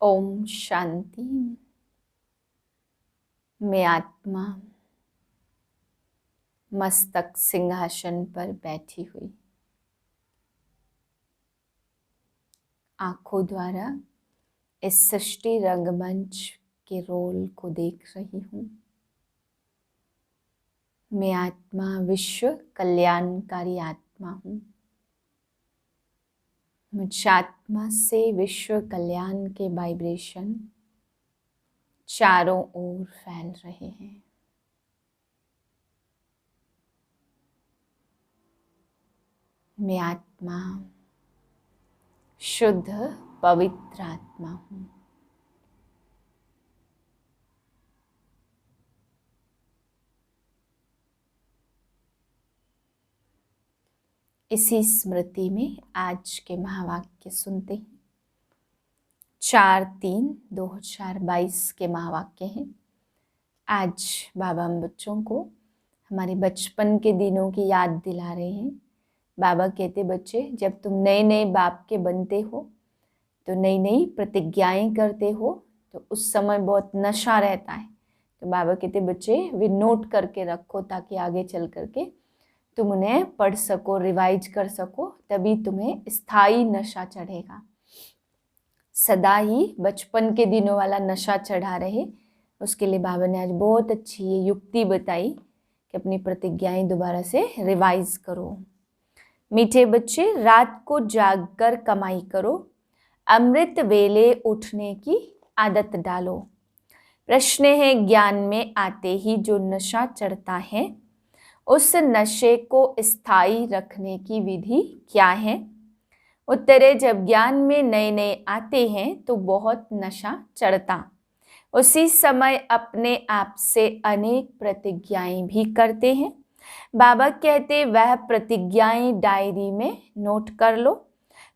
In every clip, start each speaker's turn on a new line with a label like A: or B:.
A: ओम शांति। मैं आत्मा मस्तक सिंहासन पर बैठी हुई आंखों द्वारा इस सृष्टि रंगमंच के रोल को देख रही हूँ। मैं आत्मा विश्व कल्याणकारी आत्मा हूँ। मुझ आत्मा से विश्व कल्याण के वाइब्रेशन चारों ओर फैल रहे हैं। मैं आत्मा शुद्ध पवित्र आत्मा हूँ। इसी स्मृति में आज के महावाक्य सुनते हैं। 4/3/2022 के महावाक्य हैं। आज बाबा हम बच्चों को हमारे बचपन के दिनों की याद दिला रहे हैं। बाबा कहते, बच्चे जब तुम नए नए बाप के बनते हो तो नई नई प्रतिज्ञाएं करते हो तो उस समय बहुत नशा रहता है। तो बाबा कहते, बच्चे वे नोट करके रखो ताकि आगे चल करके तुम उन्हें पढ़ सको, रिवाइज कर सको, तभी तुम्हें स्थायी नशा चढ़ेगा। सदा ही बचपन के दिनों वाला नशा चढ़ा रहे, उसके लिए बाबा ने आज बहुत अच्छी ये युक्ति बताई कि अपनी प्रतिज्ञाएं दोबारा से रिवाइज करो। मीठे बच्चे, रात को जागकर कमाई करो, अमृत वेले उठने की आदत डालो। प्रश्न है, ज्ञान में आते ही जो नशा चढ़ता है उस नशे को स्थायी रखने की विधि क्या है? उत्तर है, जब ज्ञान में नए नए आते हैं तो बहुत नशा चढ़ता, उसी समय अपने आप से अनेक प्रतिज्ञाएं भी करते हैं। बाबा कहते, वह प्रतिज्ञाएं डायरी में नोट कर लो,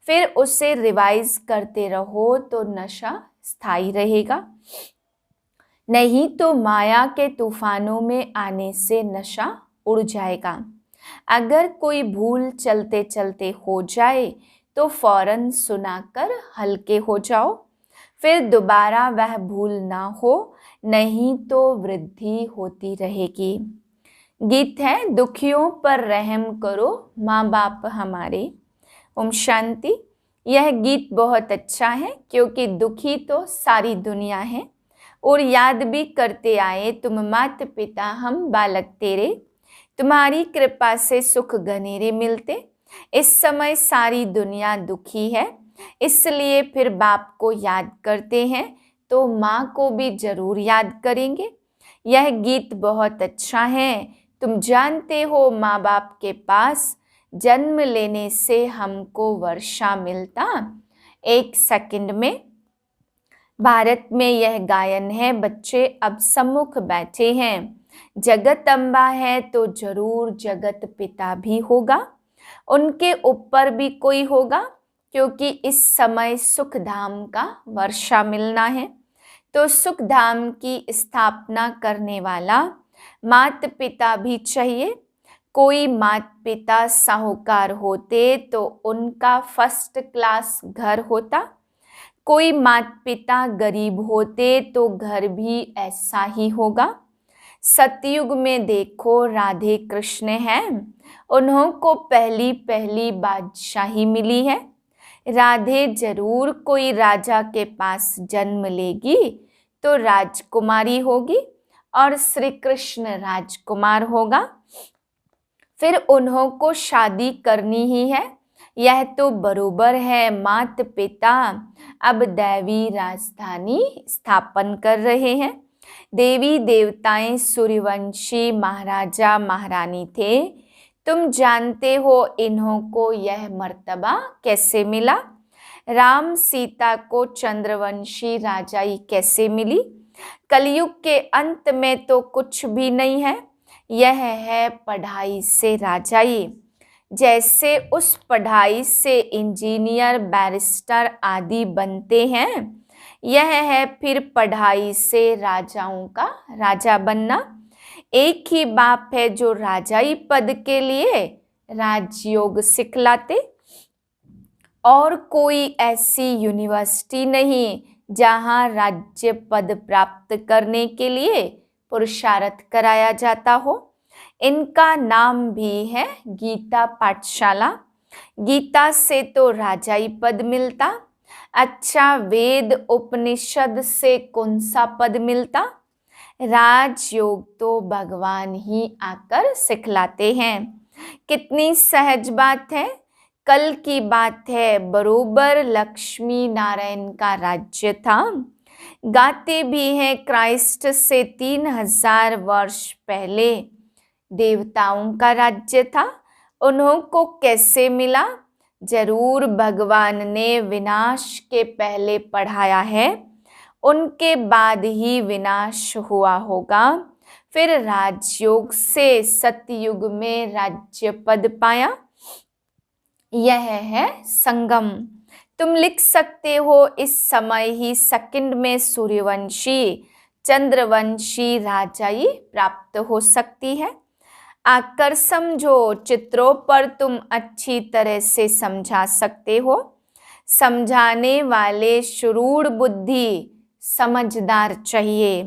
A: फिर उसे रिवाइज करते रहो तो नशा स्थायी रहेगा। नहीं तो माया के तूफानों में आने से नशा उड़ जाएगा। अगर कोई भूल चलते चलते हो जाए तो फौरन सुनाकर हल्के हो जाओ, फिर दोबारा वह भूल ना हो, नहीं तो वृद्धि होती रहेगी। गीत है, दुखियों पर रहम करो माँ बाप हमारे। ओम शांति। यह गीत बहुत अच्छा है क्योंकि दुखी तो सारी दुनिया है और याद भी करते आए, तुम माता पिता हम बालक तेरे, तुम्हारी कृपा से सुख घनेरे मिलते। इस समय सारी दुनिया दुखी है, इसलिए फिर बाप को याद करते हैं तो माँ को भी जरूर याद करेंगे। यह गीत बहुत अच्छा है। तुम जानते हो माँ बाप के पास जन्म लेने से हमको वर्षा मिलता 1 सेकंड में। भारत में यह गायन है, बच्चे अब सम्मुख बैठे हैं। जगत अम्बा है तो जरूर जगत पिता भी होगा, उनके ऊपर भी कोई होगा, क्योंकि इस समय सुख धाम का वर्षा मिलना है। तो सुख धाम की स्थापना करने वाला माता पिता भी चाहिए। कोई माता पिता साहूकार होते तो उनका फर्स्ट क्लास घर होता, कोई माता पिता गरीब होते तो घर भी ऐसा ही होगा। सतयुग में देखो राधे कृष्ण हैं, उन्हों को पहली पहली बादशाही मिली है। राधे जरूर कोई राजा के पास जन्म लेगी तो राजकुमारी होगी और श्री कृष्ण राजकुमार होगा, फिर उन्हों को शादी करनी ही है। यह तो बरोबर है, माता पिता अब दैवी राजधानी स्थापन कर रहे हैं। देवी देवताएं सूर्यवंशी महाराजा महारानी थे। तुम जानते हो इन्हों को यह मर्तबा कैसे मिला? राम सीता को चंद्रवंशी राजाई कैसे मिली? कलयुग के अंत में तो कुछ भी नहीं है, यह है पढ़ाई से राजाई। जैसे उस पढ़ाई से इंजीनियर बैरिस्टर आदि बनते हैं, यह है फिर पढ़ाई से राजाओं का राजा बनना। एक ही बाप है जो राजाई पद के लिए राजयोग सिखलाते, और कोई ऐसी यूनिवर्सिटी नहीं जहाँ राज्य पद प्राप्त करने के लिए पुरुषार्थ कराया जाता हो। इनका नाम भी है गीता पाठशाला। गीता से तो राजाई पद मिलता, अच्छा वेद उपनिषद से कौन सा पद मिलता। राजयोग तो भगवान ही आकर सिखलाते हैं। कितनी सहज बात है। कल की बात है, बरोबर लक्ष्मी नारायण का राज्य था। गाते भी हैं क्राइस्ट से 3000 वर्ष पहले देवताओं का राज्य था। उन्हों को कैसे मिला? जरूर भगवान ने विनाश के पहले पढ़ाया है, उनके बाद ही विनाश हुआ होगा। फिर राजयोग से सतयुग में राज्य पद पाया। यह है संगम। तुम लिख सकते हो, इस समय ही सेकंड में सूर्यवंशी चंद्रवंशी राजाई प्राप्त हो सकती है। आकर समझो, चित्रों पर तुम अच्छी तरह से समझा सकते हो। समझाने वाले शुरूर बुद्धि समझदार चाहिए।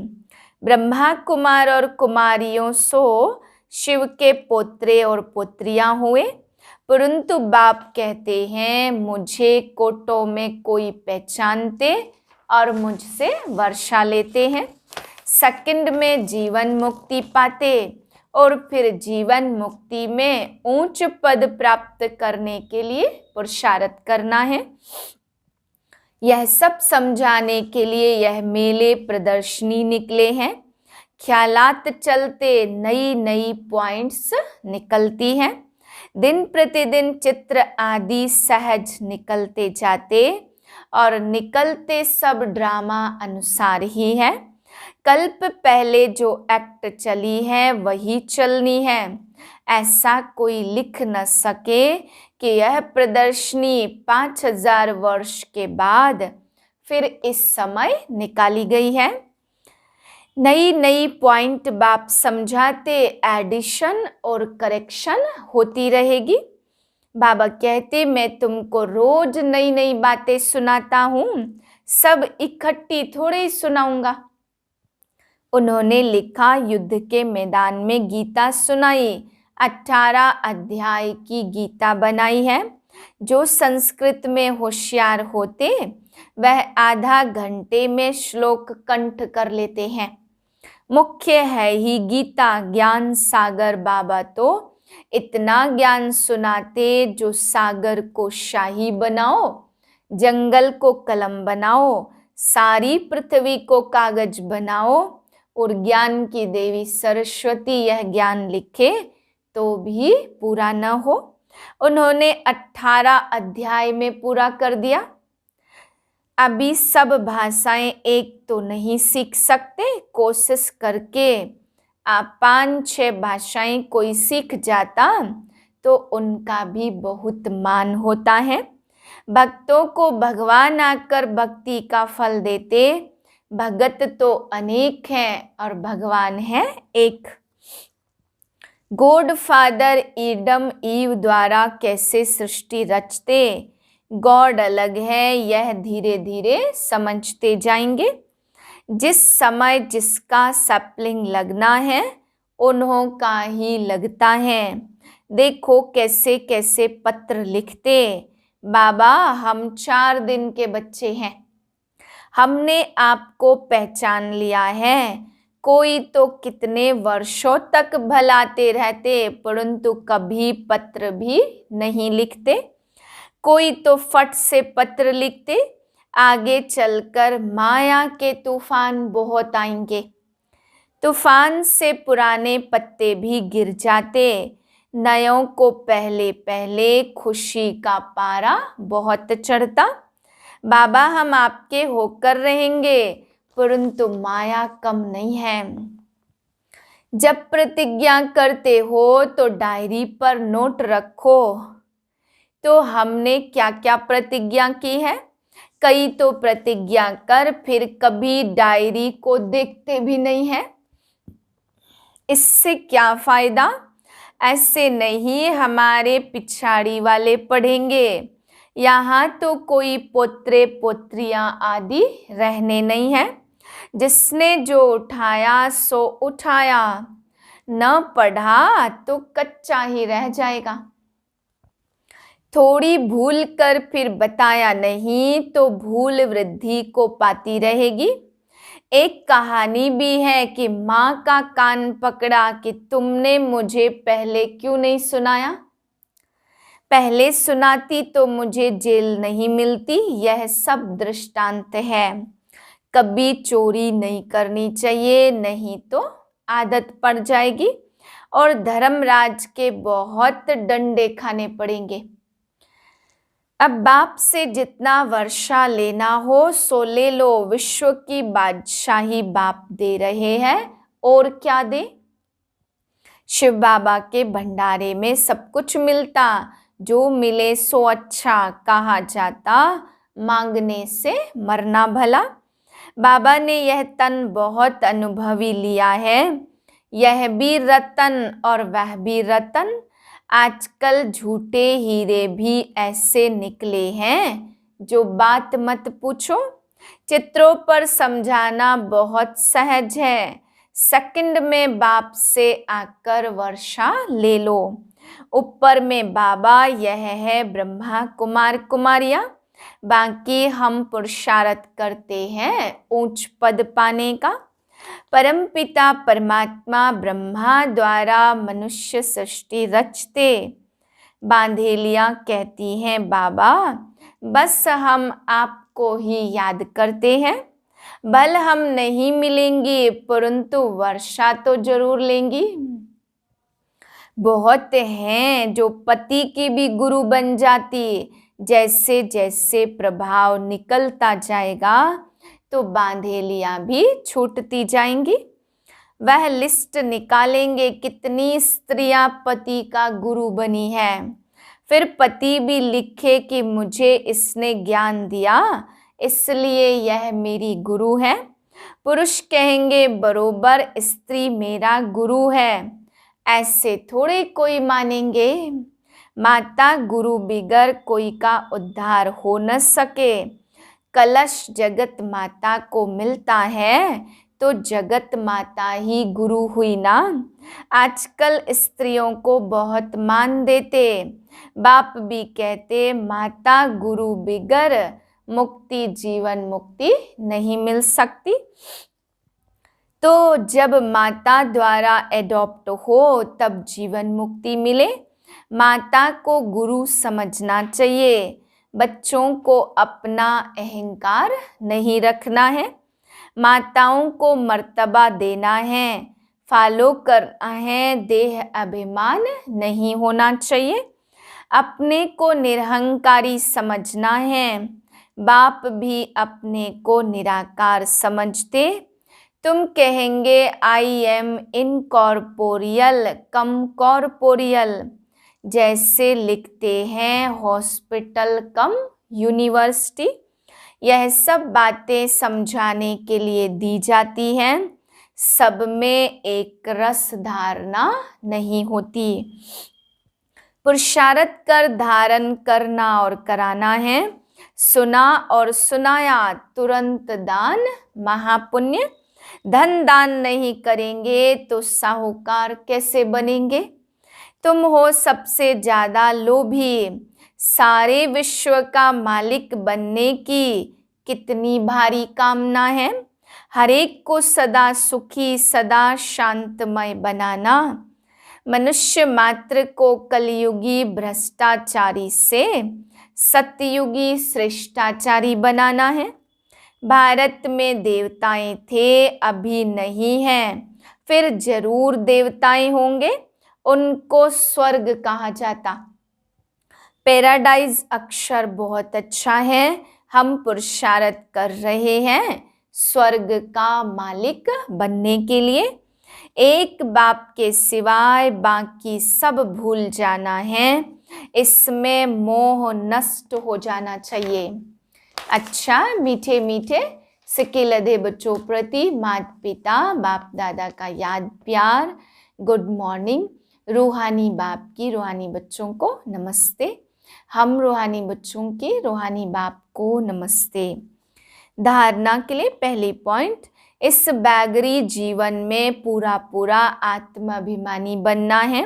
A: ब्रह्मा कुमार और कुमारियों सो शिव के पोत्रे और पोत्रियां हुए, परंतु बाप कहते हैं मुझे कोटों में कोई पहचानते और मुझसे वर्षा लेते हैं। सेकंड में जीवन मुक्ति पाते और फिर जीवन मुक्ति में उच्च पद प्राप्त करने के लिए पुरुषार्थ करना है। यह सब समझाने के लिए यह मेले प्रदर्शनी निकले हैं। ख्यालात चलते नई नई पॉइंट्स निकलती हैं। दिन प्रतिदिन चित्र आदि सहज निकलते जाते और निकलते सब ड्रामा अनुसार ही है। कल्प पहले जो एक्ट चली है वही चलनी है। ऐसा कोई लिख न सके कि यह प्रदर्शनी 5000 वर्ष के बाद फिर इस समय निकाली गई है। नई नई पॉइंट बाप समझाते, एडिशन और करेक्शन होती रहेगी। बाबा कहते मैं तुमको रोज नई नई बातें सुनाता हूँ, सब इकट्ठी थोड़े ही सुनाऊंगा। उन्होंने लिखा, युद्ध के मैदान में गीता सुनाई, 18 अध्याय की गीता बनाई है। जो संस्कृत में होशियार होते वह आधा घंटे में श्लोक कंठ कर लेते हैं। मुख्य है ही गीता, ज्ञान सागर। बाबा तो इतना ज्ञान सुनाते जो सागर को शाही बनाओ, जंगल को कलम बनाओ, सारी पृथ्वी को कागज बनाओ और ज्ञान की देवी सरस्वती यह ज्ञान लिखे तो भी पूरा न हो। उन्होंने 18 अध्याय में पूरा कर दिया। अभी सब भाषाएं एक तो नहीं सीख सकते, कोशिश करके आप 5-6 भाषाएं कोई सीख जाता तो उनका भी बहुत मान होता है। भक्तों को भगवान आकर भक्ति का फल देते। भगत तो अनेक हैं और भगवान है एक। गॉड फादर एडम ईव द्वारा कैसे सृष्टि रचते, गॉड अलग है, यह धीरे धीरे समझते जाएंगे। जिस समय जिसका सैपलिंग लगना है उन्हों का ही लगता है। देखो कैसे कैसे पत्र लिखते, बाबा हम 4 दिन के बच्चे हैं, हमने आपको पहचान लिया है। कोई तो कितने वर्षों तक भलाते रहते परंतु कभी पत्र भी नहीं लिखते। कोई तो फट से पत्र लिखते, आगे चलकर माया के तूफान बहुत आएंगे। तूफान से पुराने पत्ते भी गिर जाते। नयों को पहले पहले खुशी का पारा बहुत चढ़ता। बाबा हम आपके होकर रहेंगे परंतु माया कम नहीं है। जब प्रतिज्ञा करते हो तो डायरी पर नोट रखो, तो हमने क्या क्या प्रतिज्ञा की है। कई तो प्रतिज्ञा कर फिर कभी डायरी को देखते भी नहीं है। इससे क्या फायदा? ऐसे नहीं हमारे पिछाड़ी वाले पढ़ेंगे। यहाँ तो कोई पोत्रे पोत्रियां आदि रहने नहीं है। जिसने जो उठाया सो उठाया, न पढ़ा तो कच्चा ही रह जाएगा। थोड़ी भूल कर फिर बताया नहीं तो भूल वृद्धि को पाती रहेगी। एक कहानी भी है कि माँ का कान पकड़ा कि तुमने मुझे पहले क्यों नहीं सुनाया। पहले सुनाती तो मुझे जेल नहीं मिलती। यह सब दृष्टांत है। कभी चोरी नहीं करनी चाहिए, नहीं तो आदत पड़ जाएगी और धर्मराज के बहुत डंडे खाने पड़ेंगे। अब बाप से जितना वर्षा लेना हो सो ले लो। विश्व की बादशाही बाप दे रहे हैं, और क्या दे। शिव बाबा के भंडारे में सब कुछ मिलता। जो मिले सो अच्छा कहा जाता, मांगने से मरना भला। बाबा ने यह तन बहुत अनुभवी लिया है। यह भी रतन और वह भी रतन। आजकल झूठे हीरे भी ऐसे निकले हैं जो बात मत पूछो। चित्रों पर समझाना बहुत सहज है। सेकंड में बाप से आकर वर्षा ले लो। ऊपर में बाबा, यह है ब्रह्मा कुमार कुमारियां। बाकी हम पुरुषार्थ करते हैं ऊंच पद पाने का। परमपिता परमात्मा ब्रह्मा द्वारा मनुष्य सृष्टि रचते। बांधेलियां कहती हैं बाबा, बस हम आपको ही याद करते हैं। भल हम नहीं मिलेंगी परंतु वर्षा तो जरूर लेंगी। बहुत हैं जो पति की भी गुरु बन जाती। जैसे जैसे प्रभाव निकलता जाएगा तो बांधेलियां भी छूटती जाएंगी। वह लिस्ट निकालेंगे कितनी स्त्रियां पति का गुरु बनी है। फिर पति भी लिखे कि मुझे इसने ज्ञान दिया इसलिए यह मेरी गुरु है। पुरुष कहेंगे बरोबर स्त्री मेरा गुरु है। ऐसे थोड़े कोई मानेंगे। माता गुरु बिगर कोई का उद्धार हो न सके। कलश जगत माता को मिलता है तो जगत माता ही गुरु हुई ना। आजकल स्त्रियों को बहुत मान देते। बाप भी कहते माता गुरु बिगर मुक्ति जीवन मुक्ति नहीं मिल सकती। तो जब माता द्वारा एडॉप्ट हो तब जीवन मुक्ति मिले। माता को गुरु समझना चाहिए। बच्चों को अपना अहंकार नहीं रखना है। माताओं को मर्तबा देना है, फॉलो करना है। देह अभिमान नहीं होना चाहिए। अपने को निरहंकारी समझना है। बाप भी अपने को निराकार समझते। तुम कहेंगे I am incorporeal come corporeal. जैसे लिखते हैं हॉस्पिटल कम यूनिवर्सिटी। यह सब बातें समझाने के लिए दी जाती हैं। सब में एक रस धारणा नहीं होती। पुरुषार्थ कर धारण करना और कराना है। सुना और सुनाया तुरंत दान महापुण्य। धन दान नहीं करेंगे तो साहूकार कैसे बनेंगे। तुम हो सबसे ज्यादा लोभी। सारे विश्व का मालिक बनने की कितनी भारी कामना है। हर एक को सदा सुखी सदा शांतमय बनाना। मनुष्य मात्र को कलयुगी भ्रष्टाचारी से सतयुगी श्रेष्ठाचारी बनाना है। भारत में देवताएं थे, अभी नहीं हैं, फिर जरूर देवताएं होंगे। उनको स्वर्ग कहा जाता। पैराडाइज अक्षर बहुत अच्छा है। हम पुरुषार्थ कर रहे हैं स्वर्ग का मालिक बनने के लिए। एक बाप के सिवाय बाकी सब भूल जाना है। इसमें मोह नष्ट हो जाना चाहिए। अच्छा, मीठे मीठे सिक्के लदे बच्चों प्रति माता पिता बाप दादा का याद प्यार। Good morning. रूहानी बाप की रूहानी बच्चों को नमस्ते। हम रूहानी बच्चों के रूहानी बाप को नमस्ते। धारणा के लिए पहली पॉइंट, इस बैगरी जीवन में पूरा पूरा आत्माभिमानी बनना है।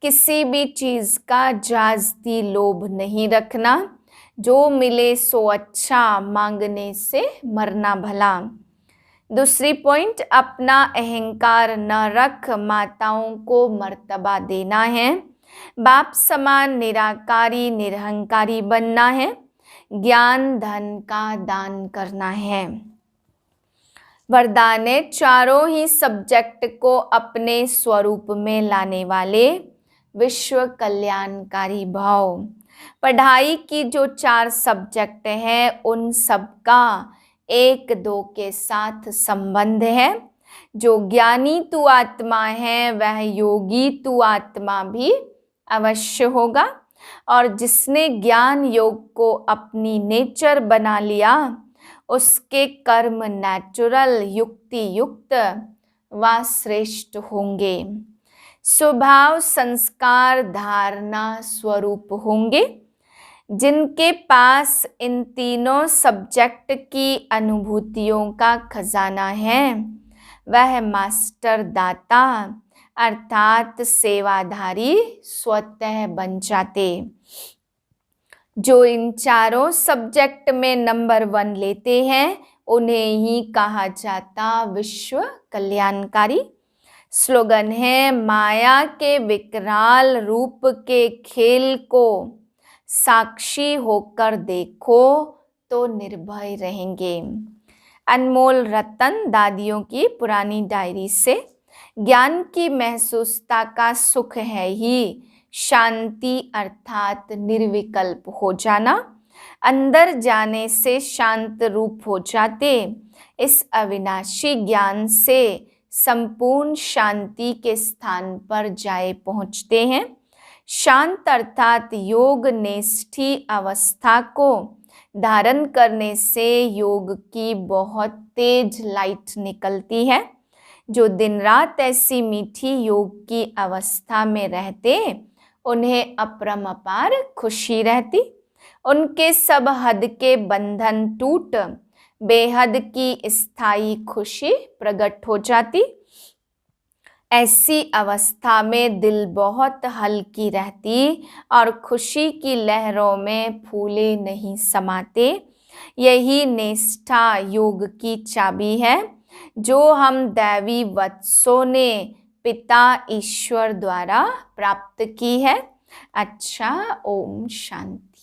A: किसी भी चीज का जास्ती लोभ नहीं रखना। जो मिले सो अच्छा, मांगने से मरना भला। दूसरी पॉइंट, अपना अहंकार न रख, माताओं को मर्तबा देना है। बाप समान निराकारी निरहंकारी बनना है। ज्ञान धन का दान करना है। वरदान है, चारों ही सब्जेक्ट को अपने स्वरूप में लाने वाले विश्व कल्याणकारी भाव। पढ़ाई की जो 4 सब्जेक्ट हैं उन सबका 1-2 के साथ संबंध है। जो ज्ञानी तू आत्मा है वह योगी तू आत्मा भी अवश्य होगा। और जिसने ज्ञान योग को अपनी नेचर बना लिया उसके कर्म नेचुरल युक्ति युक्त व श्रेष्ठ होंगे। स्वभाव संस्कार धारणा स्वरूप होंगे। जिनके पास इन तीनों सब्जेक्ट की अनुभूतियों का खजाना है वह मास्टर दाता अर्थात सेवाधारी स्वतः बन जाते। जो इन चारों सब्जेक्ट में नंबर 1 लेते हैं उन्हें ही कहा जाता विश्व कल्याणकारी। स्लोगन है, माया के विकराल रूप के खेल को साक्षी होकर देखो तो निर्भय रहेंगे। अनमोल रतन दादियों की पुरानी डायरी से। ज्ञान की महसूसता का सुख है ही शांति अर्थात निर्विकल्प हो जाना। अंदर जाने से शांत रूप हो जाते। इस अविनाशी ज्ञान से संपूर्ण शांति के स्थान पर जाए पहुंचते हैं। शांत अर्थात योग निष्ठी अवस्था को धारण करने से योग की बहुत तेज लाइट निकलती है। जो दिन रात ऐसी मीठी योग की अवस्था में रहते उन्हें अपरंपार खुशी रहती। उनके सब हद के बंधन टूट बेहद की स्थायी खुशी प्रकट हो जाती। ऐसी अवस्था में दिल बहुत हल्की रहती और खुशी की लहरों में फूले नहीं समाते। यही निष्ठा योग की चाबी है जो हम दैवी वत्सों ने पिता ईश्वर द्वारा प्राप्त की है। अच्छा, ओम शांति।